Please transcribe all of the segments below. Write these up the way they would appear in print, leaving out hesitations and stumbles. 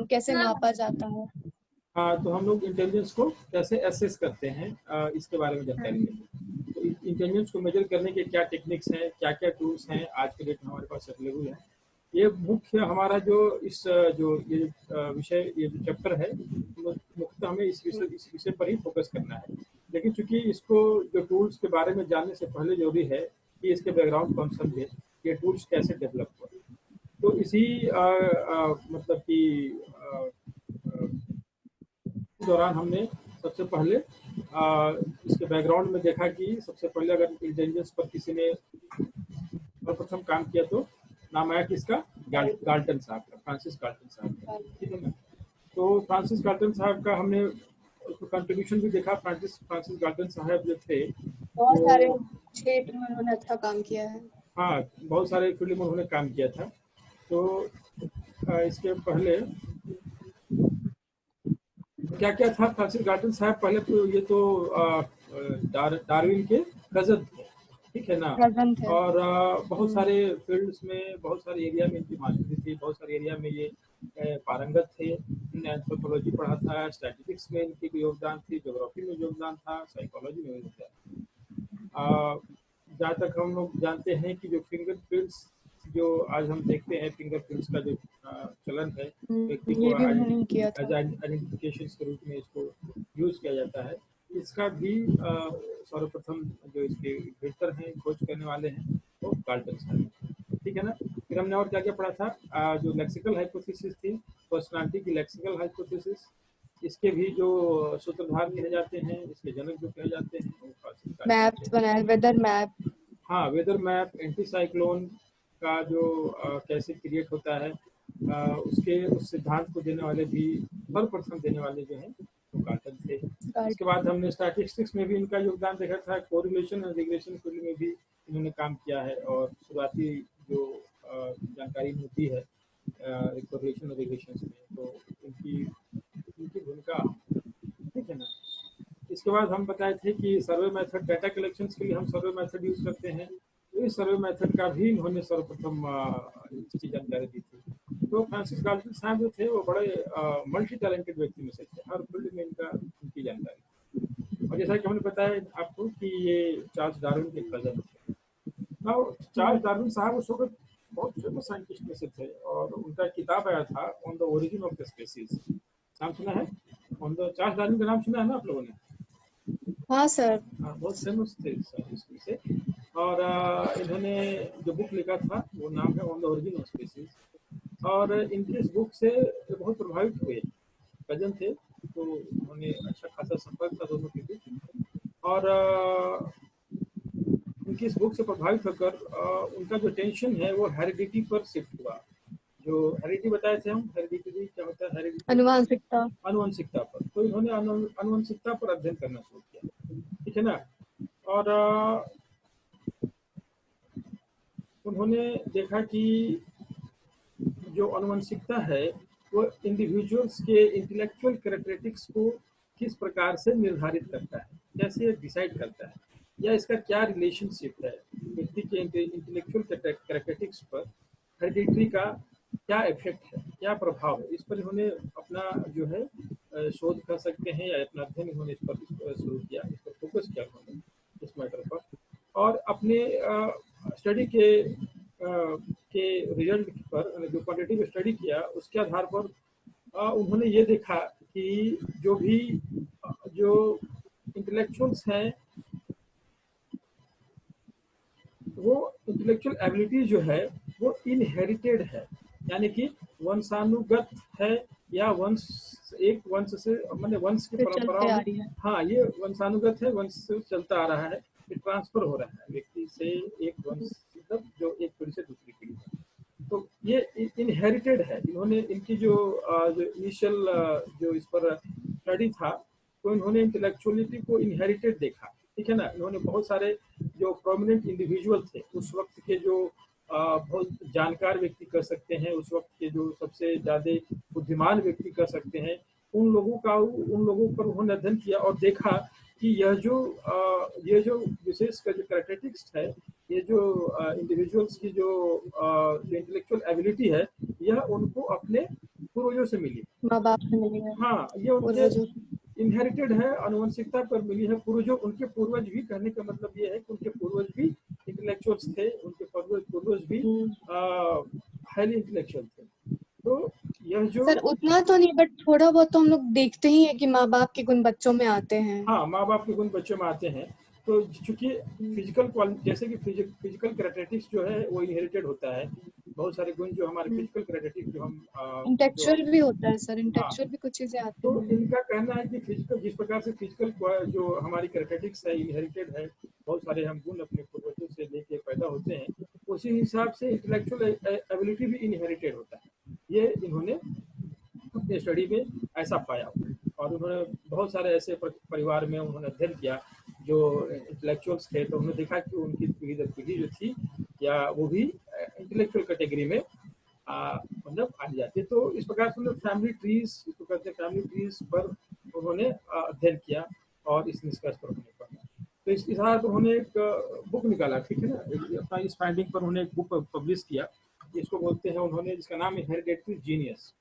कैसे नापा जाता है? हाँ, तो हम लोग इंटेलिजेंस को कैसे एसेस करते हैं, इसके बारे में जानकारी लेंगे। तो इंटेलिजेंस को मेजर करने के क्या टेक्निक्स हैं, क्या क्या टूल्स हैं आज के डेट में हमारे पास अवेलेबल है, ये मुख्य हमारा जो इस जो ये विषय, ये जो चैप्टर है, मुख्यतः हमें इस विषय पर ही फोकस करना है। लेकिन चूंकि इसको जो टूल्स के बारे में जानने से पहले जरूरी है कि इसके बैकग्राउंड को हम समझे, ये टूल्स कैसे डेवलप हुए। तो इसी मतलब कि दौरान हमने सबसे पहले इसके बैकग्राउंड में देखा कि सबसे पहले अगर इंटेलिजेंस पर किसी ने सर्वप्रथम काम किया तो नाम आया किसका, गाल्टन साहब का, फ्रांसिस गाल्टन साहब का, ठीक है ना। तो फ्रांसिस गाल्टन साहब का हमने उसको कंट्रीब्यूशन भी देखा। फ्रांसिस गाल्टन साहब जो थे बहुत सारे क्षेत्र में उन्होंने अच्छा काम किया है। हाँ, बहुत सारे फील्ड में उन्होंने काम किया था। तो इसके पहले क्या क्या था, फ्रांसिस गाल्टन साहब पहले तो ये तो डार्विन के कजन थे, ठीक है ना। और बहुत सारे फील्ड्स में, बहुत सारे एरिया में इनकी मास्टरी थी, बहुत सारे एरिया में ये पारंगत थे। इन्होंने एंथ्रोपोलॉजी पढ़ा था, स्टैटिस्टिक्स में इनकी योगदान थी, ज्योग्राफी में योगदान था, साइकोलॉजी में योगदान। जहाँ तक हम लोग जानते हैं कि जो फिंगरप्रिंट्स जो आज हम देखते हैं, फिंगरप्रिंट्स का जो चलन है, व्यक्ति को आइडेंटिफिकेशन के रूप में इसको यूज किया जाता है, इसका भी सर्वप्रथम जो इसके बेहतर हैं, खोज करने वाले हैं, वो गाल्टन साहब, ठीक है ना। फिर हमने और क्या क्या पढ़ा था, जो लेक्सिकल हाइपोथेसिस थी, पर्सनालिटी की लेक्सिकल हाइपोथेसिस, इसके भी जो सूत्रधार कहे जाते हैं, इसके जनक जो कहे जाते हैं, मैप्स बनाए, वेदर मैप। हाँ, वेदर मैप, एंटी साइक्लोन का जो कैसे क्रिएट होता है, उसके उस सिद्धांत को देने वाले भी, सर्वप्रथम देने वाले जो हैं वो गाल्टन थे। इसके बाद हमने स्टैटिस्टिक्स में भी इनका योगदान देखा था, कोरिलेशन और रिग्रेशन फील्ड में भी इन्होंने काम किया है, और शुरुआती जो जानकारी मिलती है कोरिलेशन और रिग्रेशन में, तो इनकी भूमिका, ठीक है ना। इसके बाद हम बताए थे कि सर्वे मेथड, डाटा कलेक्शन के लिए हम सर्वे मेथड यूज करते हैं, तो इस सर्वे मेथड का भी इन्होंने सर्वप्रथम इसकी जानकारी दी थी। तो फ्रांसिस गाल्टन साहब जो थे वो बड़े मल्टी टैलेंटेड व्यक्ति में से थे, हर फील्ड में इनकी जानकारी। और जैसा कि हमने बताया आपको कि ये चार्ल्स डार्विन के कजन थे। नाउ चार्ल्स डार्विन साहब उस वक्त बहुत फेमस साइंटिस्ट में से थे, और उनका किताब आया था on the origin of the species, नाम सुना है? चार्ल्स डार्विन का नाम सुना है ना आप लोगों ने? हाँ सर। बहुत फेमस थे इसमें से। और इन्होंने जो बुक लिखा था वो नाम है on the origin of species, और इनके इस बुक से बहुत प्रभावित हुए, कजन थे तो उन्होंने अच्छा खासा संपर्क था दोनों के बीच, और उनकी इस बुक से प्रभावित होकर उनका जो टेंशन है वो हेरिडिटी पर शिफ्ट हुआ। जो हेरिडिटी बताए थे हम, हेरिडिटी क्या होता है? हेरिडिटी अनुवंशिकता पर। तो इन्होंने अनुवंशिकता पर अध्ययन करना शुरू किया, ठीक है ना। और उन्होंने देखा कि जो अनुवंशिकता है वो इंडिविजुअल्स के इंटेलेक्चुअल कैरेक्टरिस्टिक्स को किस प्रकार से निर्धारित करता है, कैसे डिसाइड करता है, या इसका क्या रिलेशनशिप है व्यक्ति के इंटेलेक्चुअल कैरेक्टरिस्टिक्स पर, हेरिडिटी का क्या इफेक्ट है, क्या प्रभाव है, इस पर इन्होंने अपना जो है शोध कर सकते हैं, या अपना अध्ययन इन्होंने इस पर शुरू किया, इस पर फोकस किया उन्होंने, इस मैटर पर। और अपने स्टडी के रिजल्ट पर, जो क्वांटिटेटिव स्टडी किया उसके आधार पर उन्होंने ये देखा कि जो इंटेलेक्चुअल्स हैं वो इंटेलेक्चुअल एबिलिटी जो है वो इनहेरिटेड है, यानी कि वंशानुगत है, या एक वंश से, मतलब वंश की परंपरा में, हाँ ये वंशानुगत है, वंश से चलता आ रहा है, ट्रांसफर हो रहा है व्यक्ति से एक वंश, मतलब जो एक पीढ़ी से दूसरी पीढ़ी है, तो ये इनहेरिटेड है। इन्होंने इनकी जो इनिशियल जो इस पर स्टडी था, तो इन्होंने इंटेलेक्चुअलिटी को इनहेरिटेड देखा, ठीक है ना। इन्होंने बहुत सारे जो प्रोमिनेंट इंडिविजुअल थे उस वक्त के, जो बहुत जानकार व्यक्ति कर सकते हैं, उस वक्त के जो सबसे ज्यादा बुद्धिमान व्यक्ति कर सकते हैं, उन लोगों पर उन्होंने अध्ययन किया और देखा कि ये जो विशेष का जो कैरेक्टरिस्टिक्स है, ये जो इंडिविजुअल्स की जो इंटेलेक्चुअल एबिलिटी है, यह उनको अपने पूर्वजों से मिली। माँ बाप से मिली है, हाँ, ये उनके पूर्वजों। इनहेरिटेड है, आनुवंशिकता पर मिली है। पूर्वजों, उनके पूर्वज भी, कहने का मतलब ये है कि उनके पूर्वज भी इंटेलेक्चुअल्स थे, उनके पूर्वज भी हाईली इंटेलेक्चुअल थे। तो यह जो सर उतना तो नहीं, बट थोड़ा बहुत तो हम लोग देखते ही है कि माँ बाप के गुण बच्चों में आते हैं। हाँ, माँ बाप के गुण बच्चों में आते हैं। तो चूंकि फिजिकल जैसे कि फिजिकल कैरेक्टरिस्टिक्स जो है वो इनहेरिटेड होता है। बहुत सारे गुण जो हमारे फिजिकल कैरेक्टरिस्टिक्स जो हम जो इंटेलेक्चुअल भी होता है सर, हाँ, इंटेलेक्चुअल भी कुछ चीजें आती तो हैं। इनका कहना है कि फिजिकल, जिस प्रकार से फिजिकल जो हमारी कैरेक्टरिस्टिक्स है इनहेरिटेड है, बहुत सारे हम गुण अपने पूर्वजों से लेके पैदा होते हैं, उसी हिसाब से इंटेलेक्चुअल एबिलिटी भी इनहेरिटेड होता है। ये इन्होंने अपने स्टडी में ऐसा पाया। और उन्होंने बहुत सारे ऐसे परिवार में उन्होंने अध्ययन किया जो इंटेलेक्चुअल्स थे, तो उन्होंने देखा कि उनकी पीढ़ी दर पीढ़ी जो थी या वो भी इंटेलेक्चुअल कैटेगरी में मतलब आ जाती है। तो इस प्रकार से उन्होंने फैमिली ट्रीज, इसको कहते हैं फैमिली ट्रीज पर उन्होंने अध्ययन किया और इस निष्कर्ष पर उन्होंने पढ़ा। तो इस आधार पर उन्होंने एक बुक निकाला, ठीक है ना, अपना इस फाइंडिंग पर उन्होंने एक बुक पब्लिश किया, इसको बोलते हैं उन्होंने, जिसका नाम है हेरिडेटरी जीनियस।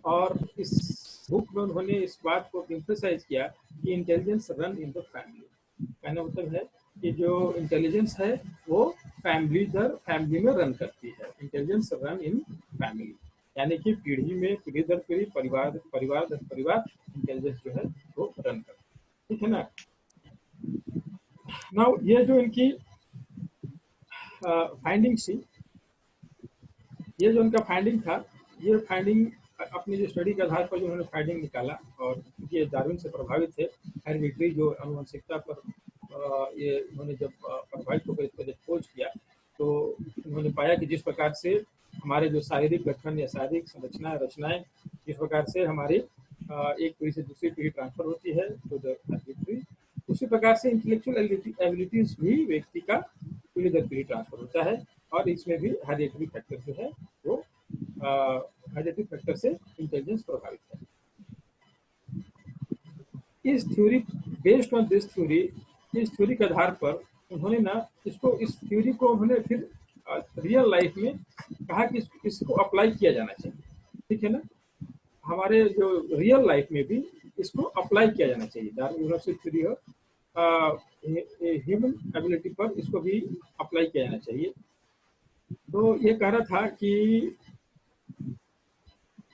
और इस बुक में उन्होंने इस बात को एम्फसाइज किया कि intelligence run in the family. कहना मतलब है कि जो इंटेलिजेंस है वो फैमिली में रन करती है। इंटेलिजेंस रन इन फैमिली, यानी कि पीढ़ी में, पीढ़ी दर पीढ़ी, परिवार दर परिवार इंटेलिजेंस जो है वो रन करती है, ठीक है ना। नाउ ये जो इनकी फाइंडिंग थी, ये जो उनका फाइंडिंग था, ये फाइंडिंग अपनी जो स्टडी के आधार पर जो उन्होंने फाइंडिंग निकाला, और ये डार्विन से प्रभावित थे, हेरिडिटरी जो आनुवंशिकता पर ये उन्होंने जब प्रभावित होकर इस पर जब खोज किया, तो उन्होंने पाया कि जिस प्रकार से हमारे जो शारीरिक गठन या शारीरिक रचनाएं जिस प्रकार से हमारी एक पीढ़ी से दूसरी पीढ़ी ट्रांसफर होती है तो हेरिडिटरी, उसी प्रकार से इंटेलेक्चुअल एबिलिटीज भी व्यक्ति का पीढ़ी दर पीढ़ी ट्रांसफर होता है। और इसमें भी हेरिडिटरी फैक्टर जो है वो हेरिडिटरी फैक्टर से इंटेलिजेंस प्रभावित है। इस theory, based on this theory, इस थ्योरी के आधार पर उन्होंने ना इस थ्योरी को उन्होंने फिर रियल लाइफ में कहा कि इसको अप्लाई किया जाना चाहिए, ठीक है ना। हमारे जो रियल लाइफ में भी इसको अप्लाई किया जाना चाहिए। Darwin university theory human ability पर इसको भी अप्लाई किया जाना चाहिए। तो ये कह रहा था कि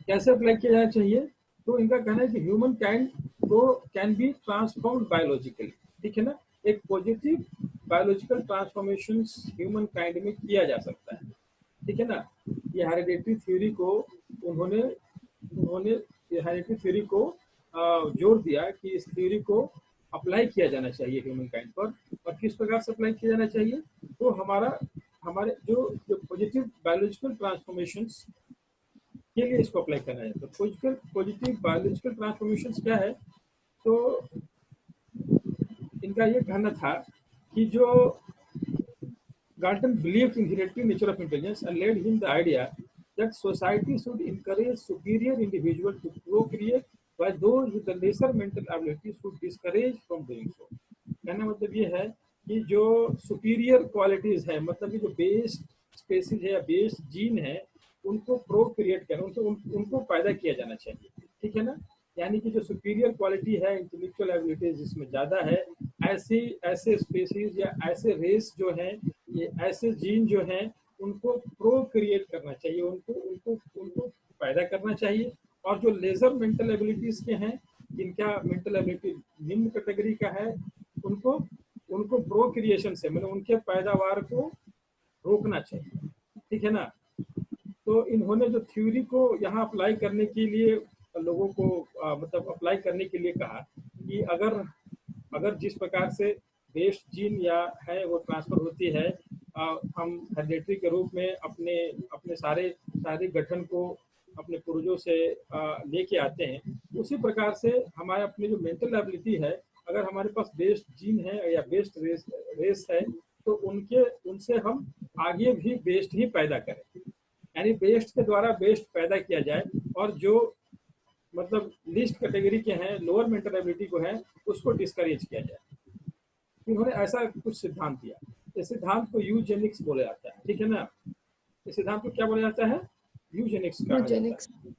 कैसे अप्लाई किया जाना चाहिए, तो इनका कहना है कि ह्यूमन काइंड को कैन बी ट्रांसफॉर्म्ड बायोलॉजिकली, ठीक है ना। एक positive biological transformation human kind में किया जा सकता है, ठीक है ना। ये हेरिडिटरी थ्योरी को उन्होंने हेरिडिटरी थ्योरी को जोर दिया कि इस थ्योरी को अप्लाई किया जाना चाहिए ह्यूमन काइंड पर। और किस प्रकार से अप्लाई किया जाना चाहिए, तो हमारे जो पॉजिटिव बायोलॉजिकल ट्रांसफॉर्मेशंस के लिए इसको अप्लाई करना है। तो पॉजिटिव बायोलॉजिकल ट्रांसफॉर्मेशंस क्या है, तो इनका ये कहना था कि जो Galton believed in the hereditary nature of intelligence and led him the idea that society should encourage superior individuals to procreate, while those with the lesser mental abilities should discourage from doing so. कहना मतलब ये है कि जो superior qualities है, मतलब कि जो बेस्ड स्पेसीज है या बेस्ड जीन है, उनको प्रोक्रिएट करना, उनको पैदा किया जाना चाहिए, ठीक है ना। यानी कि जो सुपीरियर क्वालिटी है, इंटेलेक्चुअल एबिलिटीज जिसमें ज़्यादा है, ऐसे स्पेसीज या ऐसे रेस जो हैं, ये ऐसे जीन जो हैं, उनको प्रोक्रिएट करना चाहिए, उनको पैदा करना चाहिए। और जो लेजर मेंटल एबिलिटीज के हैं, जिनका मेंटल एबिलिटी निम्न कैटेगरी का है, उनको प्रोक्रिएशन से, मतलब उनके पैदावार को रोकना चाहिए, ठीक है ना। तो इन्होंने जो थ्योरी को यहाँ अप्लाई करने के लिए लोगों को मतलब अप्लाई करने के लिए कहा कि अगर जिस प्रकार से बेस्ट जीन या है वो ट्रांसफर होती है, हम हेरिडिटरी के रूप में अपने सारे शारीरिक गठन को अपने पूर्वजों से लेके आते हैं, उसी प्रकार से हमारे अपनी जो मेंटल एबिलिटी है, अगर हमारे पास बेस्ट जीन है या बेस्ट रेस है, तो उनसे हम आगे भी बेस्ट ही पैदा करें, यानी बेस्ट के द्वारा बेस्ट पैदा किया जाए। और जो मतलब लिस्ट कैटेगरी के हैं, लोअर मेंटल एबिलिटी को है, उसको डिस्करेज किया जाए। इन्होंने ऐसा कुछ सिद्धांत दिया। इस सिद्धांत को यूजेनिक्स बोला जाता है, ठीक है ना। इस सिद्धांत को क्या बोला जाता है, यूजेनिक्स कहा जाता है।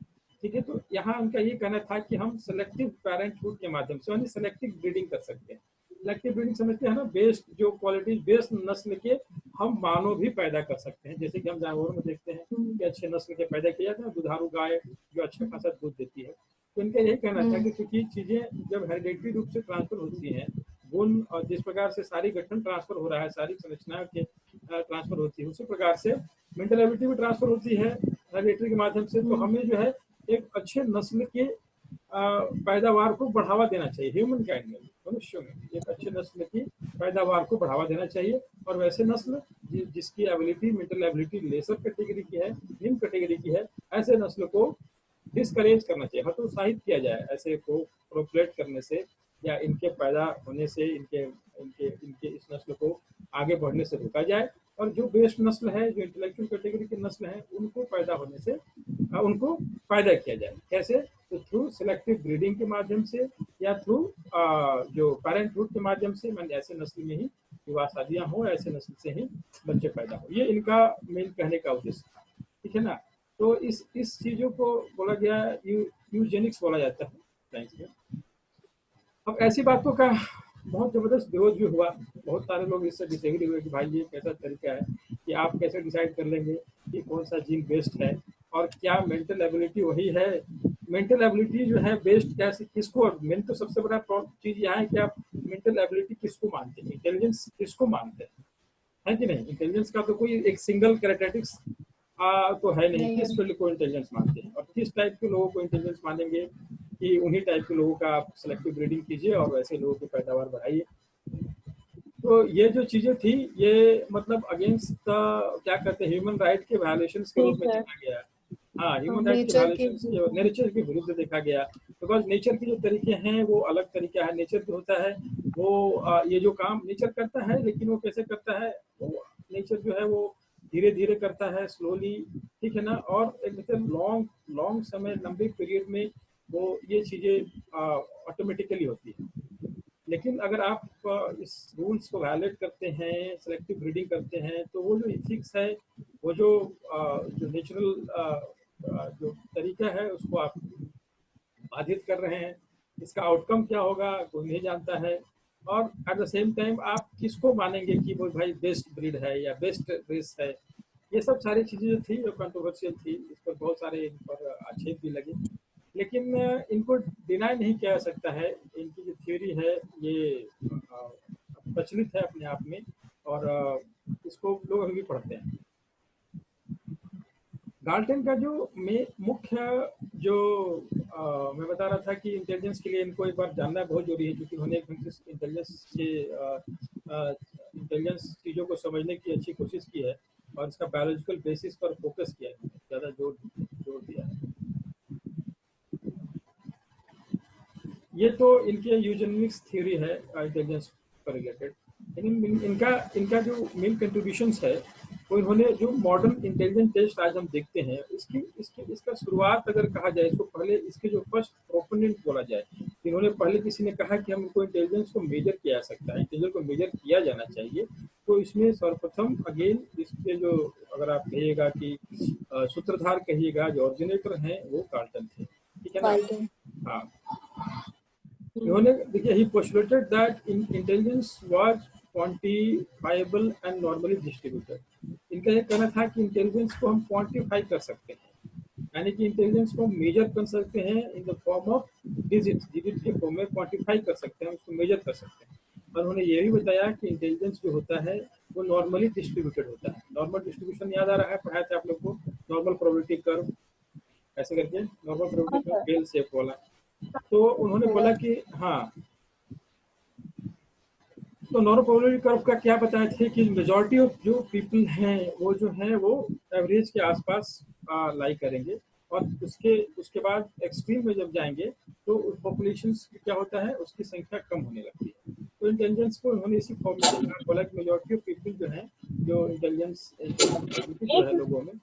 ठीक है, तो यहाँ उनका ये कहना था कि हम सेलेक्टिव पेरेंटहुड के माध्यम से यानी सेलेक्टिव ब्रीडिंग कर सकते हैं। सेलेक्टिव ब्रीडिंग समझते हैं ना, बेस्ट जो क्वालिटी बेस्ट नस्ल के हम मानव भी पैदा कर सकते हैं। जैसे कि हम जानवरों में देखते हैं कि अच्छे नस्ल के पैदा किया जाता है, दुधारू गाय जो अच्छा खासा दूध देती है। तो इनका यही कहना था कि क्योंकि चीजें जब हेरिडेटरी रूप से ट्रांसफर होती हैं, गुण और जिस प्रकार से सारी गठन ट्रांसफर हो रहा है, सारी संरचना के ट्रांसफर होती है, उसी प्रकार से मेंटल एबिलिटी भी ट्रांसफर होती है हेरिडेटरी के माध्यम से। तो हमें जो है एक अच्छे नस्ल के पैदावार को बढ़ावा देना चाहिए। ह्यूमन काइंड में, मनुष्यों में एक अच्छे नस्ल की पैदावार को बढ़ावा देना चाहिए। और वैसे नस्ल जिसकी ability mental ability lesser category की है, निम्न कैटेगरी की है, ऐसे नस्ल को डिस्करेज करना चाहिए, हतोत्साहित किया जाए ऐसे को प्रोपलेट करने से या इनके पैदा होने से, इनके इनके इनके इस नस्ल को आगे बढ़ने से रोका जाए। और जो बेस्ट नस्ल है, जो इंटेलेक्चुअल कैटेगरी के नस्ल हैं, उनको पैदा होने से उनको पैदा किया जाए। कैसे? तो थ्रू सिलेक्टिव ब्रीडिंग के माध्यम से या थ्रू जो पेरेंटहुड के माध्यम से, मैंने ऐसे नस्ल में ही विवाह शादियां हो, ऐसे नस्ल से ही बच्चे पैदा हो। ये इनका मेन कहने का उद्देश्य था। ठीक है ना। तो इस चीजों को बोला गया यूजेनिक्स बोला जाता है साइंस में। अब ऐसी बातों का बहुत जबरदस्त विरोध भी हुआ। बहुत सारे लोग इससे डिसएग्री हुए कि भाई ये कैसा तरीका है कि आप कैसे डिसाइड कर लेंगे कि कौन सा जीन बेस्ट है, और क्या मेंटल एबिलिटी वही है। मेंटल एबिलिटी जो है बेस्ट कैसे, किसको, मेन तो सबसे बड़ा चीज यहाँ है कि आप मेंटल एबिलिटी किसको मानते हैं, इंटेलिजेंस किसको मानते हैं, है कि नहीं। इंटेलिजेंस का तो कोई एक सिंगल कैरेक्टरिस्टिक्स तो है नहीं, किस फील्ड को इंटेलिजेंस मानते हैं और किस टाइप के लोगों को इंटेलिजेंस मानेंगे कि उन्हीं टाइप के लोगों का आप सेलेक्टिव ब्रीडिंग कीजिए और वैसे लोगों की पैदावार बढ़ाइए। तो ये जो चीजें थी, ये मतलब अगेंस्ट क्या कहते हैं, ह्यूमन राइट के वायलेशंस के रूप में देखा गया। हाँ, ह्यूमन राइट के वायलेशंस, नेचर के विरुद्ध देखा गया। बिकॉज नेचर के जो तरीके हैं वो अलग तरीका है। नेचर जो होता है वो ये जो काम नेचर करता है, लेकिन वो कैसे करता है, वो नेचर जो है वो धीरे धीरे करता है, स्लोली। ठीक है ना। और एक मतलब लॉन्ग समय, लंबे पीरियड में वो ये चीजें ऑटोमेटिकली होती है। लेकिन अगर आप इस रूल्स को वायलेट करते हैं, सेलेक्टिव ब्रीडिंग करते हैं, तो वो जो इथिक्स है, वो जो नेचुरल जो तरीका है, उसको आप बाधित कर रहे हैं। इसका आउटकम क्या होगा कोई नहीं जानता है। और एट द सेम टाइम आप किसको मानेंगे कि वो भाई बेस्ट ब्रीड है या बेस्ट रेस है। ये सब सारी चीजें जो थी, जो कंट्रोवर्शियल थी, इस पर बहुत सारे इन पर आक्षेप भी लगे। लेकिन इनको डिनाई नहीं किया जा सकता है। इनकी जो थ्योरी है ये प्रचलित है अपने आप में, और इसको लोग अभी भी पढ़ते हैं। गाल्टन का जो मुख्य जो मैं बता रहा था कि इंटेलिजेंस के लिए इनको एक बार जानना बहुत जरूरी है, क्योंकि उन्होंने इंटेलिजेंस के इंटेलिजेंस चीज़ों को समझने की अच्छी कोशिश की है और इसका बायोलॉजिकल बेसिस पर फोकस किया है, ज़्यादा जोर दिया है। ये तो इनके यूजेनिक्स थ्योरी है इंटेलिजेंस पर रिलेटेड। लेकिन इनका जो मेन कंट्रीब्यूशंस है, वो इन्होंने जो मॉडर्न इंटेलिजेंस टेस्ट आज हम देखते हैं, इसका शुरुआत अगर कहा जाए, इसको पहले इसके जो फर्स्ट प्रोपोनेंट बोला जाए, इन्होंने पहले किसी ने कहा कि हम इनको इंटेलिजेंस को मेजर किया जा सकता है, इंटेलिजेंस को मेजर किया जाना चाहिए। तो इसमें सर्वप्रथम अगेन इसके जो अगर आप कहिएगा कि सूत्रधार कहिएगा, जो ऑरिजिनेटर हैं, वो गाल्टन थे। ठीक है ना। हाँ, इन्होंने देखिए, ही postulated that intelligence was quantifiable and normally distributed. इनका ये कहना था कि इंटेलिजेंस को हम क्वांटिफाई कर सकते हैं, यानी कि इंटेलिजेंस को मेजर कर सकते हैं in the form of digit के फॉर्म में क्वांटिफाई कर सकते हैं, उसको मेजर कर सकते हैं। और उन्होंने ये भी बताया कि इंटेलिजेंस जो होता है वो नॉर्मली डिस्ट्रीब्यूटेड होता है। नॉर्मल डिस्ट्रीब्यूशन याद आ रहा है, पढ़ाया था आप लोग को, नॉर्मल प्रोबेबिलिटी कर्व ऐसे करके, normal probability curve bell shape वाला। तो उन्होंने बोला कि हाँ, तो नॉर्मल प्रोबेबिलिटी कर्व का क्या बताए थे कि मेजॉरिटी ऑफ जो पीपल हैं वो जो है वो एवरेज के आसपास लाई करेंगे, और उसके बाद एक्सट्रीम में जब जाएंगे तो पॉपुलेशन क्या होता है, उसकी संख्या कम होने लगती है। तो इंटेलिजेंस को उन्होंने इसी फॉर्म में देखा, बोला कि मेजॉरिटी ऑफ पीपल जो है, जो इंटेलिजेंस जो है लोगों में,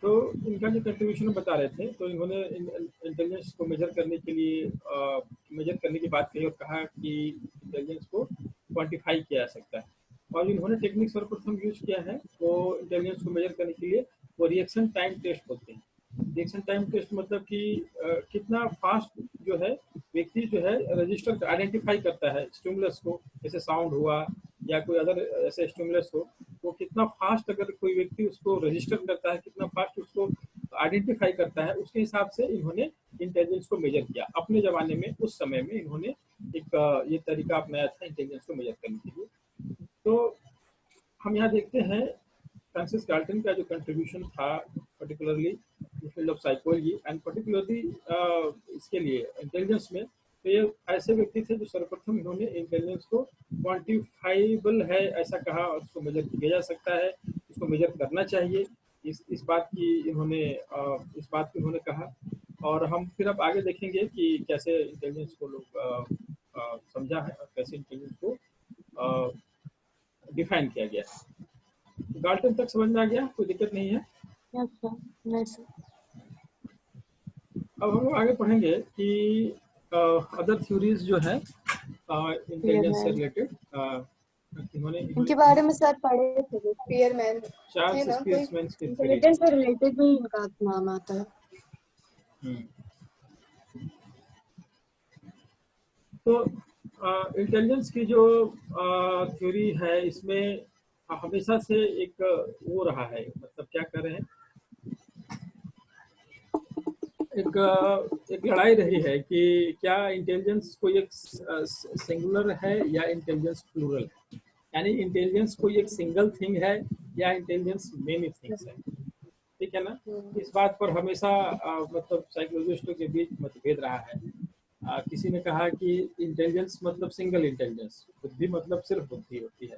तो इनका जो कंट्रीब्यूशन बता रहे थे, तो इन्होंने इंटेलिजेंस को मेजर करने के लिए मेजर करने की बात कही और कहा कि इंटेलिजेंस को क्वांटिफाई किया जा सकता है। और इन्होंने टेक्निक सर्वप्रथम यूज किया है वो इंटेलिजेंस को मेजर करने के लिए, वो रिएक्शन टाइम टेस्ट होते हैं। रिएक्शन टाइम टेस्ट मतलब कि कितना फास्ट जो है व्यक्ति जो है रजिस्टर आइडेंटिफाई करता है स्टिमुलस को, जैसे साउंड हुआ या कोई अदर ऐसे स्टिमुलस हो, वो कितना फास्ट अगर कोई व्यक्ति उसको रजिस्टर करता है, कितना फास्ट उसको आइडेंटिफाई करता है, उसके हिसाब से इन्होंने इंटेलिजेंस को मेजर किया। अपने जमाने में उस समय में इन्होंने एक ये तरीका अपनाया था इंटेलिजेंस को मेजर करने के लिए। तो हम यहाँ देखते हैं फ्रांसिस गाल्टन का जो कंट्रीब्यूशन था particularly field of psychology and particularly इसके लिए इंटेलिजेंस में, तो ये ऐसे व्यक्ति थे जो सर्वप्रथम इन्होंने इंटेलिजेंस को क्वांटिफाइबल है ऐसा कहा, और उसको मेजर किया जा सकता है, इसको मेजर करना चाहिए, इस बात की इन्होंने कहा। और हम फिर अब आगे देखेंगे कि कैसे इंटेलिजेंस को लोग समझा है और कैसे इंटेलिजेंस को डिफाइन किया गया है। गाल्टन तक समझ में आ गया, कोई दिक्कत नहीं है? yes, sir. अब हम आगे पढ़ेंगे कि अदर थ्योरीज जो है इंटेलिजेंस से रिलेटेड, इन्होंने इनके बारे में सर पढ़े थे, स्पीयरमैन चार्ल्स है ना, कोई स्पीयरमैन की इंटेलिजेंस से रिलेटेड भी इनका नाम आता है। तो इंटेलिजेंस की जो थ्योरी है, इसमें हमेशा से एक वो रहा है, मतलब क्या कर रहे हैं, एक लड़ाई रही है कि क्या इंटेलिजेंस कोई एक सिंगुलर है या इंटेलिजेंस प्लूरल है, यानी इंटेलिजेंस कोई एक सिंगल थिंग है या इंटेलिजेंस मेनी थिंग्स है। ठीक है ना? इस बात पर हमेशा मतलब साइकोलॉजिस्टों के बीच मतभेद रहा है। किसी ने कहा कि इंटेलिजेंस मतलब सिंगल इंटेलिजेंस, बुद्धि मतलब सिर्फ बुद्धि होती है,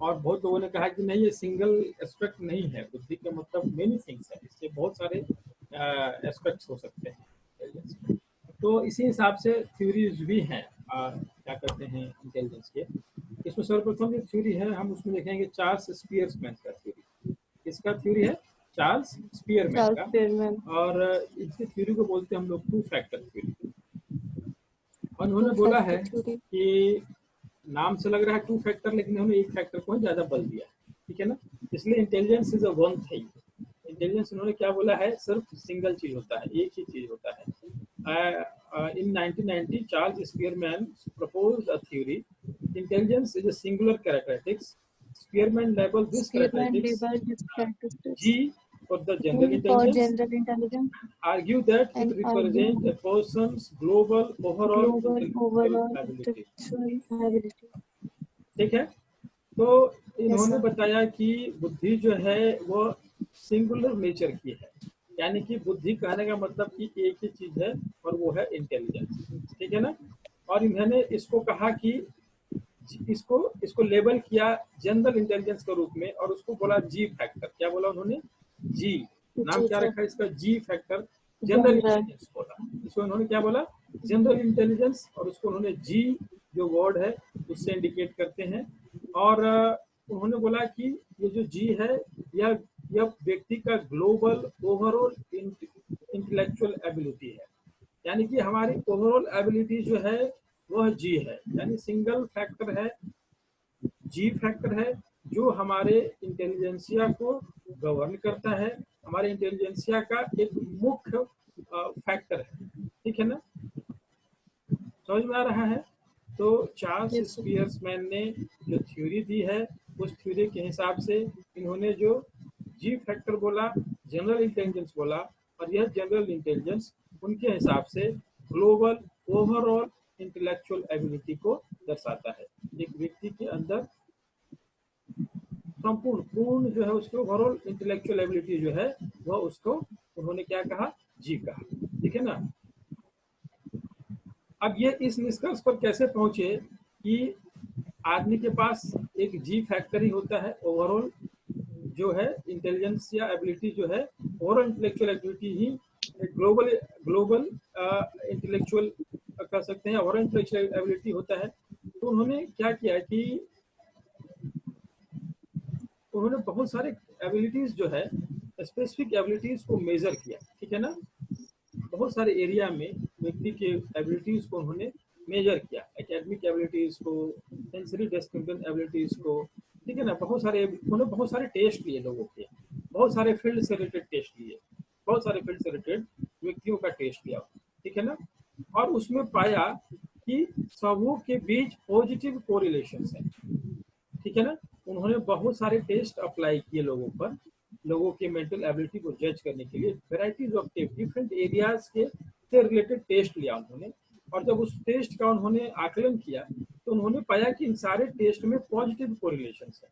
और बहुत लोगों ने कहा कि नहीं, ये सिंगल एस्पेक्ट नहीं है, बुद्धि का मतलब मेनी थिंग्स है, इससे बहुत सारे एस्पेक्ट्स हो सकते हैं इंटेलिजेंस के। तो इसी हिसाब से थ्योरीज भी हैं क्या कहते हैं इंटेलिजेंस के। इसमें सर्वप्रथम जो थ्योरी है हम उसमें देखेंगे चार्ल्स स्पीयरमैन का थ्योरी। किसका थ्योरी है? चार्ल्स स्पीयरमैन का। और इसकी थ्योरी को बोलते हैं हम लोग टू फैक्टर थ्योरी। और उन्होंने बोला है कि नाम से लग रहा है टू फैक्टर, लेकिन उन्होंने एक फैक्टर को ज्यादा बल दिया। ठीक है ना? इसलिए intelligence is a one thing. Intelligence उन्होंने क्या बोला है, सिर्फ सिंगल चीज होता है, एक ही चीज होता है। In 1990, Charles Spearman proposed a theory. Intelligence is a singular characteristics. Spearman labeled this characteristics G for the general intelligence. Argue that it represents a person's global overall intellectual ability. ठीक है? तो इन्होंने बताया कि बुद्धि जो है वो सिंगुलर नेचर की है, यानी कि बुद्धि कहने का मतलब कि एक ही चीज है और वो है इंटेलिजेंस। ठीक है ना? और इन्होंने इसको कहा कि इसको लेबल किया जनरल इंटेलिजेंस के रूप में, और उसको बोला जी फैक्टर। क्या बोला उन्होंने? जी। नाम क्या रखा इसका? जी फैक्टर, जनरल इंटेलिजेंस बोला। इसको उन्होंने क्या बोला? जनरल इंटेलिजेंस, और उसको उन्होंने जी जो वर्ड है उससे इंडिकेट करते हैं। और उन्होंने बोला कि ये जो जी है यह व्यक्ति का ग्लोबल ओवरऑल इंटेलेक्चुअल एबिलिटी है, यानी कि हमारी ओवरऑल एबिलिटी जो है वह जी है, यानी सिंगल फैक्टर है, जी फैक्टर है, जो हमारे इंटेलिजेंसिया को गवर्न करता है, हमारे इंटेलिजेंसिया का एक मुख्य फैक्टर है। ठीक है ना? समझ में आ रहा है? तो चार्ल्स स्पीयरमैन ने जो थ्योरी दी है, उस थ्योरी के हिसाब से इन्होंने जो जी फैक्टर बोला, जनरल इंटेलिजेंस बोला, और यह जनरल इंटेलिजेंस उनके हिसाब से ग्लोबल ओवरऑल इंटेलेक्चुअल एबिलिटी को दर्शाता है। एक व्यक्ति के अंदर पूर्ण जो है उसको ओवरऑल इंटेलेक्चुअल एबिलिटी जो है वह उसको उन्होंने क्या कहा? जी कहा। ठीक है ना? अब ये इस निष्कर्ष पर कैसे पहुंचे कि आदमी के पास एक जी फैक्टर ही होता है, ओवरऑल जो है इंटेलिजेंस या एबिलिटी जो है, ओवरऑल इंटेलेक्चुअल एबिलिटी ही ग्लोबल इंटेलेक्चुअल कह सकते हैं, ओवरऑल इंटेलेक्चुअल एबिलिटी होता है। तो उन्होंने क्या किया कि उन्होंने बहुत सारे एबिलिटीज जो है स्पेसिफिक एबिलिटीज को मेजर किया, ठीक है ना। बहुत सारे एरिया में व्यक्ति के एबिलिटीज को उन्होंने मेजर किया, एकेडमिक एबिलिटीज को, सेंसरी डिस्क्रिप्टिव एबिलिटीज को, ठीक है ना। उन्होंने बहुत सारे टेस्ट लिए लोगों के, बहुत सारे फील्ड से रिलेटेड टेस्ट लिए, बहुत सारे फील्ड से रिलेटेड व्यक्तियों का टेस्ट लिया, ठीक है ना। और उसमें पाया कि सबों के बीच पॉजिटिव कोरिलेशन है, ठीक है ना। उन्होंने बहुत सारे टेस्ट अप्लाई किए लोगों पर, लोगों की मेंटल एबिलिटी को जज करने के लिए वेराइटीज ऑफ डिफरेंट एरियाज के से रिलेटेड टेस्ट लिया उन्होंने। और जब उस टेस्ट का उन्होंने आकलन किया तो उन्होंने पाया कि इन सारे टेस्ट में पॉजिटिव कोरिलेशन है।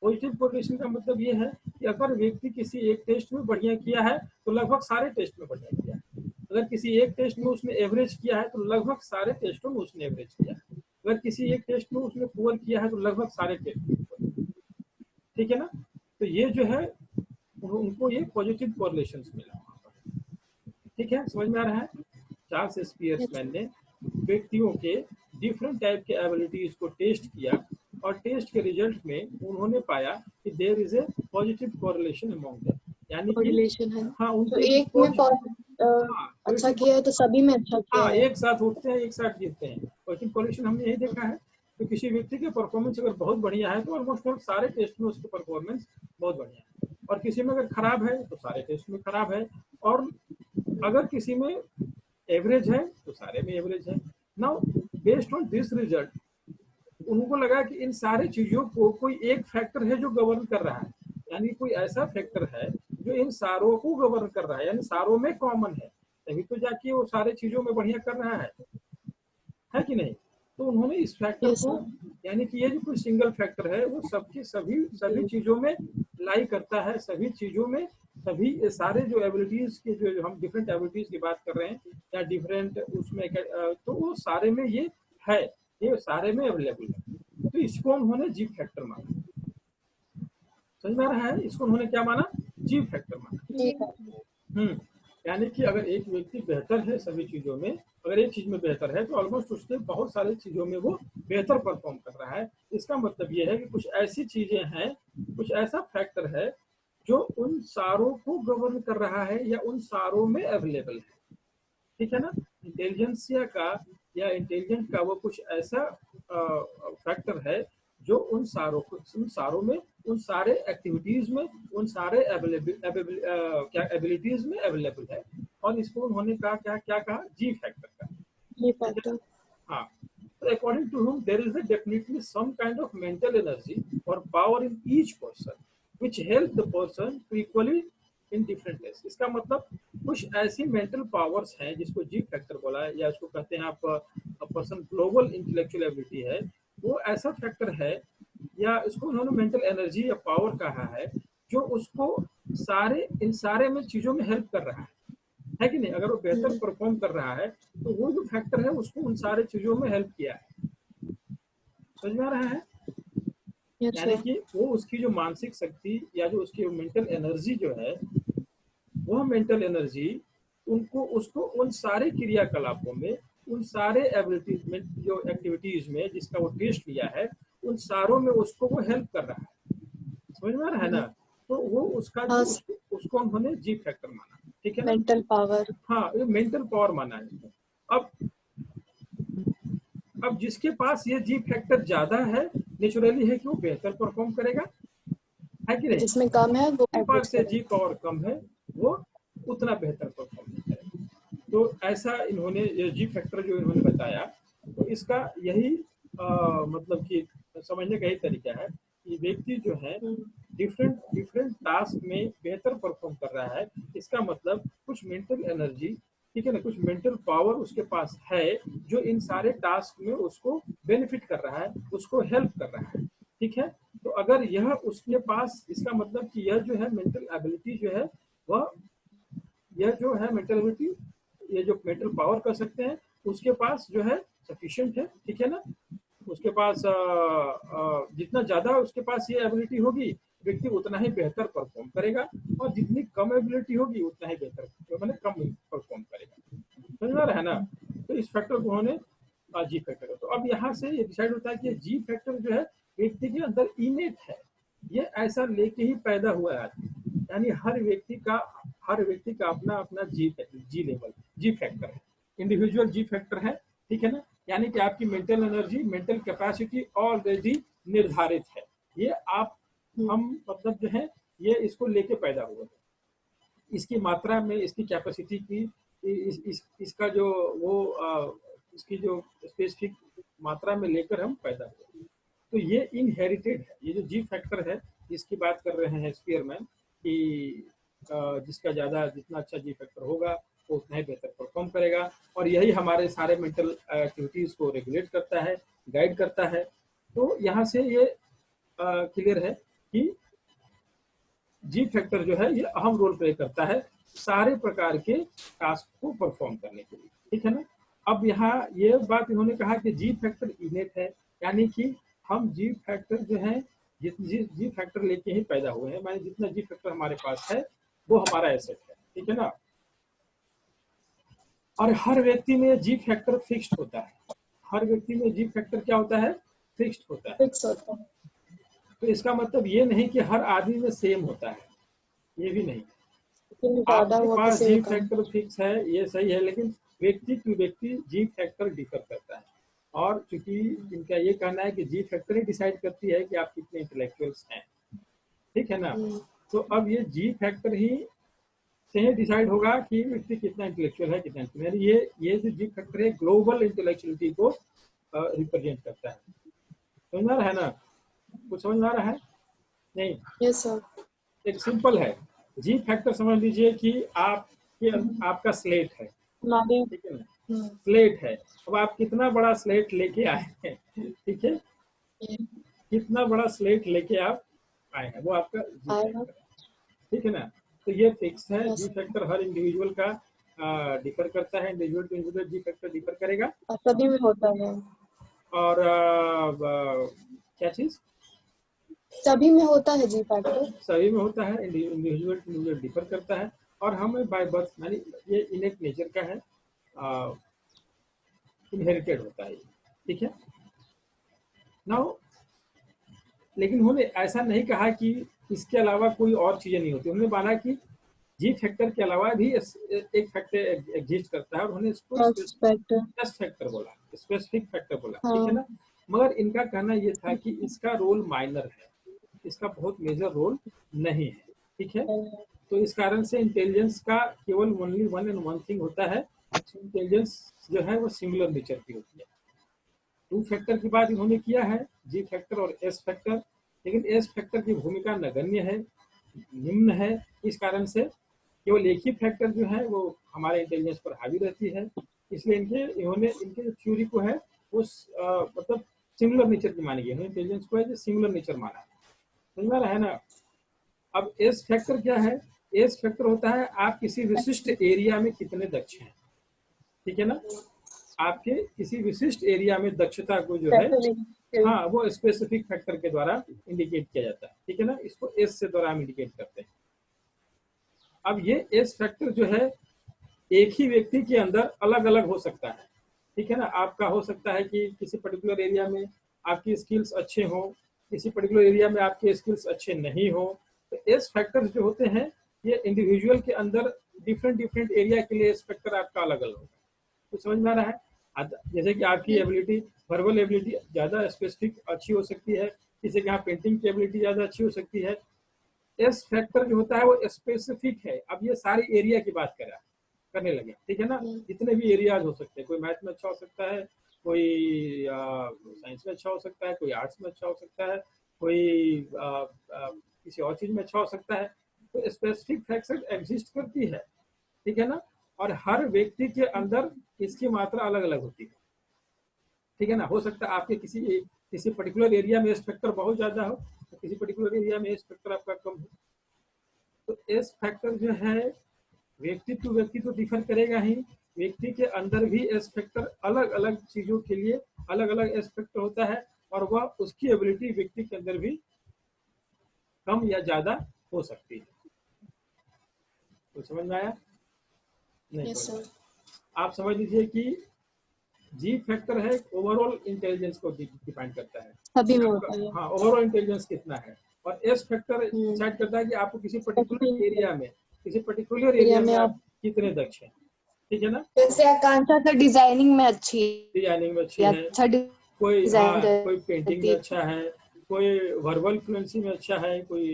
पॉजिटिव कोरिलेशन का मतलब ये है कि अगर व्यक्ति किसी एक टेस्ट में बढ़िया किया है तो लगभग सारे टेस्ट में बढ़िया किया है, अगर किसी एक टेस्ट में उसने एवरेज किया है तो लगभग सारे टेस्टों में उसने एवरेज किया है, अगर किसी एक टेस्ट में उसने पुअर किया है तो लगभग सारे टेस्ट में पुअर, ठीक है ना। तो ये जो है उनको ये पॉजिटिव कोरिलेशन मिला, ठीक है, समझ में आ रहा है। चार्ल्स स्पियर्समैन ने व्यक्तियों के डिफरेंट टाइप के एबिलिटीज को टेस्ट किया और टेस्ट के रिजल्ट में उन्होंने पाया कि there is a positive correlation among them, यानी कोरिलेशन है। हाँ, तो एक में अच्छा किया है तो सभी में अच्छा किया हाँ, है। एक साथ उठते हैं, एक साथ गिरते हैं। पॉजिटिव कोरिलेशन हमने यही देखा है। तो किसी व्यक्ति के परफॉर्मेंस अगर बहुत बढ़िया है तो ऑलमोस्ट सारे टेस्ट में उसकी परफॉर्मेंस बहुत बढ़िया है, और किसी में अगर खराब है तो सारे टेस्ट में खराब है, और अगर किसी में एवरेज है तो सारे में एवरेज है। Now based on this result उनको लगा कि इन सारी चीजों को कोई एक फैक्टर है जो गवर्न कर रहा है, यानी कोई ऐसा फैक्टर है जो इन सारों को गवर्न कर रहा है, यानी सारों में कॉमन है, तभी तो जाके वो सारे चीजों में बढ़िया कर रहा है कि नहीं। तो उन्होंने इस फैक्टर को, यानी कि ये जो कोई सिंगल फैक्टर है वो सबकी सभी चीजों में लाई करता है, सभी चीजों में, सभी सारे जो एबिलिटीज के जो हम डिफरेंट एबिलिटीज की बात कर रहे हैं या डिफरेंट उसमें तो वो सारे में ये है, ये सारे में अवेलेबल है। तो इसको उन्होंने जी फैक्टर माना, समझ में आ रहा है। इसको उन्होंने क्या माना, जी फैक्टर माना। यानी कि अगर एक व्यक्ति बेहतर है सभी चीजों में, अगर एक चीज में बेहतर है तो ऑलमोस्ट उसके बहुत सारी चीजों में वो बेहतर परफॉर्म कर रहा है। इसका मतलब ये है कि कुछ ऐसी चीजें हैं, कुछ ऐसा फैक्टर है जो उन सारों को गवर्न कर रहा है या उन सारों में अवेलेबल है, ठीक है ना। इंटेलिजेंसिया का या इंटेलिजेंट का वो कुछ ऐसा फैक्टर है जो उन सारों में, उन सारे एक्टिविटीज में, उन सारे एबिलिटीज में अवेलेबल है, और इसको उन्होंने कहा क्या कहा, जी फैक्टर का, जी फैक्टर। हाँ। So according to whom there is a definitely some kind of mental energy or power in each person which help the person to equally in different ways। इसका मतलब कुछ ऐसी मेंटल पावर्स हैं जिसको जी factor बोला है, या उसको कहते हैं आप पर्सन ग्लोबल इंटेलेक्चुअल एबिलिटी है, वो ऐसा फैक्टर है, या इसको उन्होंने मेंटल एनर्जी या पावर कहा है, जो उसको इन सारे में चीजों में हेल्प कर रहा है कि नहीं। अगर वो बेहतर परफॉर्म कर रहा है तो वो जो फैक्टर है उसको उन सारे चीजों में हेल्प किया है, समझ में आ रहा है। यानी कि वो उसकी जो मानसिक शक्ति या जो उसकी मेंटल एनर्जी जो है, वह मेंटल एनर्जी उसको उन सारे क्रियाकलापों में, उन सारे एबिलिटीज में, जो एक्टिविटीज में जिसका वो टेस्ट लिया है, उन सारों में उसको वो हेल्प कर रहा है, समझ में आ रहा है ना। तो वो उसका उसको उन्होंने जी फैक्टर माना, ठीक है ना, मेंटल पावर। हाँ, ये मेंटल पावर माना है। अब जिसके पास ये जी फैक्टर ज्यादा है, नेचुरली है कि वो बेहतर परफॉर्म करेगा, है कि नहीं। जिसमें कम है वो पास से जी पावर कम है, वो उतना बेहतर परफॉर्म नहीं करेगा। तो ऐसा इन्होंने ये जी फैक्टर जो इन्होंने बताया, तो इसका यही मतलब कि समझने का यही तरीका है कि व्यक्ति जो है डिफरेंट टास्क में बेहतर परफॉर्म कर रहा है, इसका मतलब कुछ मेंटल एनर्जी, ठीक है ना, कुछ मेंटल पावर उसके पास है जो इन सारे टास्क में उसको बेनिफिट कर रहा है, उसको हेल्प कर रहा है, ठीक है। तो अगर यह उसके पास, इसका मतलब कि यह जो है मेंटल एबिलिटी जो है, वह यह जो है मेंटल एबिलिटी, ये जो मेंटल पावर कर सकते हैं, उसके पास जो है सफिशिएंट है, ठीक है ना। उसके पास जितना ज्यादा उसके पास ये एबिलिटी होगी, व्यक्ति उतना ही बेहतर परफॉर्म करेगा, और जितनी कम एबिलिटी होगी उतना ही बेहतर, मतलब कम परफॉर्म करेगा, समझ में आ रहा है ना। तो इस फैक्टर को उन्होंने जी फैक्टर। तो अब यहाँ से ये डिसाइड होता है कि जी फैक्टर जो है व्यक्ति के अंदर इनेट है, ये ऐसा लेके ही पैदा हुआ है आदमी, यानी हर व्यक्ति का अपना अपना जी लेवल, जी फैक्टर है, इंडिविजुअल जी फैक्टर है, ठीक है ना। यानी कि आपकी mental energy, mental capacity already निर्धारित है। ये आप हम मतलब जो है ये इसको लेके पैदा हुए हैं, इसकी मात्रा में, इसकी कैपेसिटी की, इसका जो वो इसकी जो स्पेसिफिक मात्रा में लेकर हम पैदा हुए। तो ये इनहेरिटेड है, ये जो जी फैक्टर है जिसकी बात कर रहे हैं स्पीयरमैन कि जिसका ज़्यादा, जितना अच्छा जी फैक्टर होगा वो उतना ही बेहतर परफॉर्म करेगा, और यही हमारे सारे मेंटल एक्टिविटीज़ को रेगुलेट करता है, गाइड करता है। तो यहाँ से ये क्लियर है कि जी फैक्टर जो है ये अहम रोल प्ले करता है सारे प्रकार के टास्क को परफॉर्म करने के लिए, ठीक है ना। अब यहाँ ये बात इन्होंने कहा कि जी फैक्टर इनेट है, यानी कि हम जी फैक्टर जो है जी फैक्टर लेके ही पैदा हुए हैं, माने जितना जी फैक्टर हमारे पास है वो हमारा एसेट है, ठीक है ना। और हर व्यक्ति में जी फैक्टर फिक्स्ड होता है, हर व्यक्ति में जी फैक्टर क्या होता है, फिक्स्ड होता है। तो इसका मतलब ये नहीं कि हर आदमी में सेम होता है, ये भी नहीं। आपके पास जी फैक्टर फिक्स है ये सही है, लेकिन व्यक्ति टू व्यक्ति जी फैक्टर डिफर करता है। और चूंकि इनका ये कहना है कि जी फैक्टर ही डिसाइड करती है कि आप कितने इंटेलेक्चुअल्स हैं, ठीक है ना। तो अब ये जी फैक्टर ही से डिसाइड होगा कि व्यक्ति कितना इंटेलेक्चुअल है, कितना इंटेलेक्चुअल। ये जो जी फैक्टर है ग्लोबल इंटेलेक्चुअलिटी को रिप्रेजेंट करता है। समझ में आ रहा है ना, कुछ समझ में आ रहा है नहीं? Yes sir. एक सिंपल है, जी फैक्टर समझ लीजिए कि आपका स्लेट है, ठीक है ना, स्लेट है। अब आप कितना बड़ा स्लेट लेके आए हैं, ठीक है, कितना बड़ा स्लेट लेके आप आए हैं वो आपका जी फैक्टर है, ठीक है ना। तो ये फिक्स है, जी फैक्टर हर इंडिविजुअल का डिफर करता है, individual to individual G factor differ करेगा, सभी में होता है। और क्या चीज, सभी में होता है जी फैक्टर, सभी में होता है, इंडिविजुअल टू इंडिविजुअल डिफर करता है, और हमें बाय बर्थ यानी ये इनेट नेचर का है, इनहेरिटेड होता है, ठीक है। नाउ लेकिन उन्होंने ऐसा नहीं कहा कि इसके अलावा कोई और चीजें नहीं होती, उन्होंने माना कि जी फैक्टर के अलावा भी एक फैक्टर एग्जिस्ट करता है, और उन्होंने इसको फैक्टर बोला, स्पेसिफिक फैक्टर बोला, ठीक है ना। मगर इनका कहना यह था कि इसका रोल माइनर है, इसका बहुत मेजर रोल नहीं है, ठीक है। तो इस कारण से इंटेलिजेंस का केवल only one and one thing होता है, इंटेलिजेंस जो है वो सिंगुलर नेचर की होती है। टू फैक्टर की बात इन्होंने किया है, जी फैक्टर और एस फैक्टर, लेकिन एस फैक्टर की भूमिका नगण्य है, निम्न है। इस कारण से केवल एक ही फैक्टर जो है वो हमारे इंटेलिजेंस पर हावी रहती है, इसलिए इन्होंने इनके जो थ्योरी को है वो मतलब सिंगुलर नेचर की मानी गई, इंटेलिजेंस को है जो सिंगुलर नेचर माना है, समझ में रहा है ना। अब एस फैक्टर क्या है, एस फैक्टर होता है आप किसी विशिष्ट एरिया में कितने दक्ष हैं, ठीक है ना। आपके किसी विशिष्ट एरिया में दक्षता को जो है, हाँ, वो स्पेसिफिक फैक्टर के द्वारा इंडिकेट किया जाता है, ठीक है ना। इसको एस से द्वारा हम इंडिकेट करते हैं। अब ये एस फैक्टर जो है एक ही व्यक्ति के अंदर अलग अलग हो सकता है, ठीक है ना। आपका हो सकता है कि किसी पर्टिकुलर एरिया में आपकी स्किल्स अच्छे हो, किसी पर्टिकुलर एरिया में आपके स्किल्स अच्छे नहीं हो। तो एस फैक्टर्स जो होते हैं ये इंडिविजुअल के अंदर डिफरेंट एरिया के लिए एस फैक्टर आपका अलग अलग होगा। तो समझ में आ रहा है, जैसे कि आपकी एबिलिटी, वर्बल एबिलिटी ज़्यादा स्पेसिफिक अच्छी हो सकती है, किसी के यहाँ पेंटिंग की एबिलिटी ज़्यादा अच्छी हो सकती है। एस फैक्टर जो होता है वो स्पेसिफिक है। अब ये सारी एरिया की बात करने लगे, ठीक है ना। जितने भी एरियाज हो सकते हैं, कोई मैथ में अच्छा हो सकता है, कोई साइंस में अच्छा हो सकता है, कोई आर्ट्स में अच्छा हो सकता है, कोई किसी और चीज में अच्छा हो सकता है। तो स्पेसिफिक फैक्टर एग्जिस्ट करती है, ठीक है ना। और हर व्यक्ति के अंदर इसकी मात्रा अलग अलग होती है, ठीक है ना। हो सकता है आपके किसी पर्टिकुलर एरिया में एस फैक्टर बहुत ज्यादा हो, तो किसी पर्टिकुलर एरिया में एस फैक्टर आपका कम हो। तो एस फैक्टर जो है व्यक्ति टू व्यक्ति तो डिफर करेगा ही, व्यक्ति के अंदर भी एस फैक्टर अलग अलग चीजों के लिए अलग अलग एस फैक्टर होता है, और वह उसकी एबिलिटी व्यक्ति के अंदर भी कम या ज्यादा हो सकती है। तो समझ में आया नहीं? आप समझ लीजिए कि जी फैक्टर है ओवरऑल इंटेलिजेंस को डिफाइन करता है, हाँ, ओवरऑल इंटेलिजेंस कितना है, और एस फैक्टर डिसाइड करता है कि आपको किसी पर्टिकुलर एरिया में आप कितने दक्ष हैं, ठीक है ना। जैसे आकांक्षा तो डिजाइनिंग में अच्छी है, अच्छा कोई पेंटिंग में अच्छा है, कोई वर्बल फ्लुएंसी में अच्छा है, कोई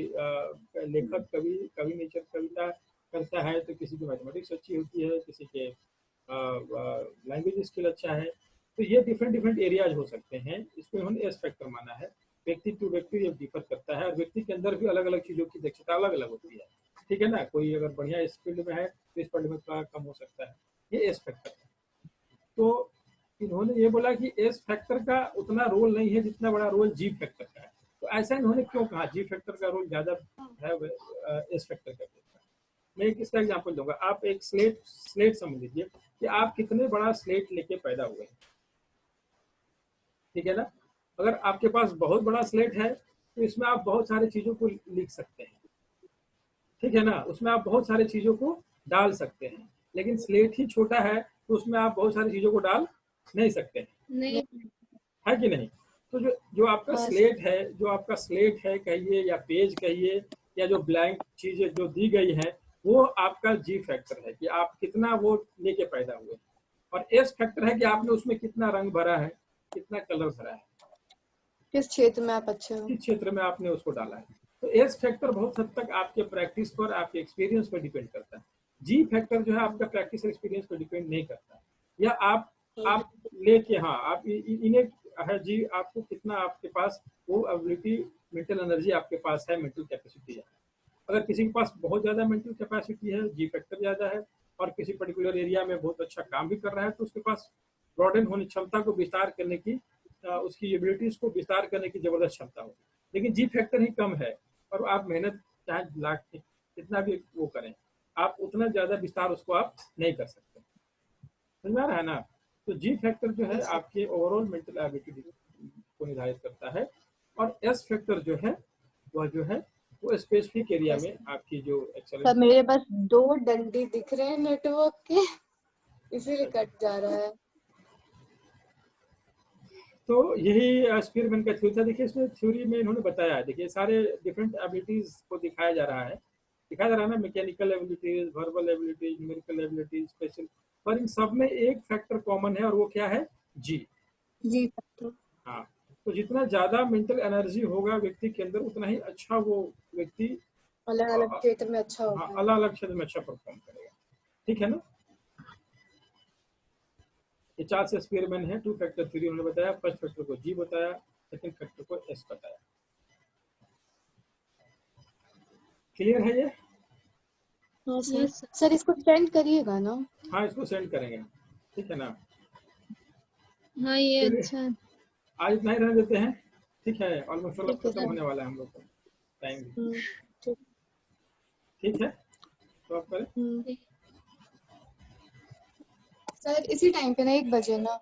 लेखक कवि नेचर कविता करता है, तो किसी की मैथमेटिक्स अच्छी होती है, किसी के लैंग्वेज स्किल अच्छा है। तो ये डिफरेंट एरियाज हो सकते हैं, इसको इन्होंने एस फैक्टर माना है। व्यक्ति टू व्यक्ति ये डिफर करता है, और व्यक्ति के अंदर भी अलग अलग चीज़ों की दक्षता अलग अलग होती है, ठीक है ना। कोई अगर बढ़िया इस फील्ड में है तो इस फील्ड में थोड़ा कम हो सकता है, ये एस फैक्टर है। तो इन्होंने ये बोला कि एस फैक्टर का उतना रोल नहीं है जितना बड़ा रोल जी फैक्टर का है। तो ऐसा इन्होंने क्यों कहा, जी फैक्टर का रोल ज्यादा है एस फैक्टर का। मैं एक इसका एग्जांपल दूंगा। आप एक स्लेट समझ लीजिए कि आप कितने बड़ा स्लेट लेके पैदा हुए, ठीक है ना। अगर आपके पास बहुत बड़ा स्लेट है तो इसमें आप बहुत सारी चीजों को लिख सकते हैं, ठीक है ना, उसमें आप बहुत सारी चीजों को डाल सकते हैं। लेकिन स्लेट ही छोटा है तो उसमें आप बहुत सारी चीजों को डाल नहीं सकते हैं, नहीं है कि नहीं। तो जो आपका स्लेट है कहिए, या पेज कहिए, या जो ब्लैंक चीजें जो दी गई है, वो आपका जी फैक्टर है कि आप कितना वो लेके पैदा हुए। और एस फैक्टर है कि आपने उसमें कितना रंग भरा है, कितना कलर भरा है, किस क्षेत्र में आप अच्छे हो, किस क्षेत्र में आपने उसको डाला है। तो एस फैक्टर बहुत हद तक आपके प्रैक्टिस पर, आपके एक्सपीरियंस पर डिपेंड करता है। जी फैक्टर जो है आपका प्रैक्टिस एक्सपीरियंस पर डिपेंड नहीं करता, या आप लेके, हाँ, आप इन्हें है जी, आपको कितना आपके पास वो एबिलिटी, मेंटल एनर्जी आपके पास है, मेंटल कैपेसिटी है। अगर किसी के पास बहुत ज़्यादा मेंटल कैपेसिटी है, जी फैक्टर ज़्यादा है, और किसी पर्टिकुलर एरिया में बहुत अच्छा काम भी कर रहा है, तो उसके पास ब्रॉडन होने क्षमता को विस्तार करने की, उसकी एबिलिटीज को विस्तार करने की जबरदस्त क्षमता होगी। लेकिन जी फैक्टर ही कम है, और आप मेहनत चाहे लाख कितना भी वो करें, आप उतना ज़्यादा विस्तार उसको आप नहीं कर सकते, समझ में आ रहा है ना। तो जी फैक्टर जो है आपके ओवरऑल मेंटल एबिलिटी को निर्धारित करता है, और एस फैक्टर जो है वो स्पेसिफिक एरिया में आपकी जो एक्सेलेंस। मेरे पास 2 डंडे दिख रहे हैं नेटवर्क के, इसीलिए कट जा रहा है। तो यही स्पीयरमैन का थ्योरी था। देखिए इसमें थ्योरी में इन्होंने बताया है, देखिए सारे डिफरेंट एबिलिटीज को दिखाया जा रहा है ना, mechanical abilities, verbal abilities, numerical abilities, special, पर इन सब में एक फैक्टर कॉमन है, और वो क्या है, जी फैक्टर। हाँ। तो जितना ज्यादा मेंटल एनर्जी होगा व्यक्ति के अंदर, उतना ही अच्छा वो व्यक्ति अलग अलग क्षेत्र में अच्छा होगा। हाँ, अलग अलग क्षेत्र में अच्छा परफॉर्म करेगा, ठीक है ना। ये 4 से स्पीयरमैन है। 2 फैक्टर थ्योरी उन्होंने बताया। फर्स्ट फैक्टर को जी बताया, सेकंड फैक्टर को एस बताया। क्लियर है ये? हाँ सर इसको सेंड करिएगा ना। हाँ, इसको सेंड करेंगे, ठीक है ना। हाँ ये अच्छा है। आज इतना ही रहने देते हैं, ठीक है। ऑलमोस्ट ऑल खत्म होने वाला है हम लोग का टाइम भी, ठीक है। तो आप करें सर इसी टाइम पे ना 1 बजे ना।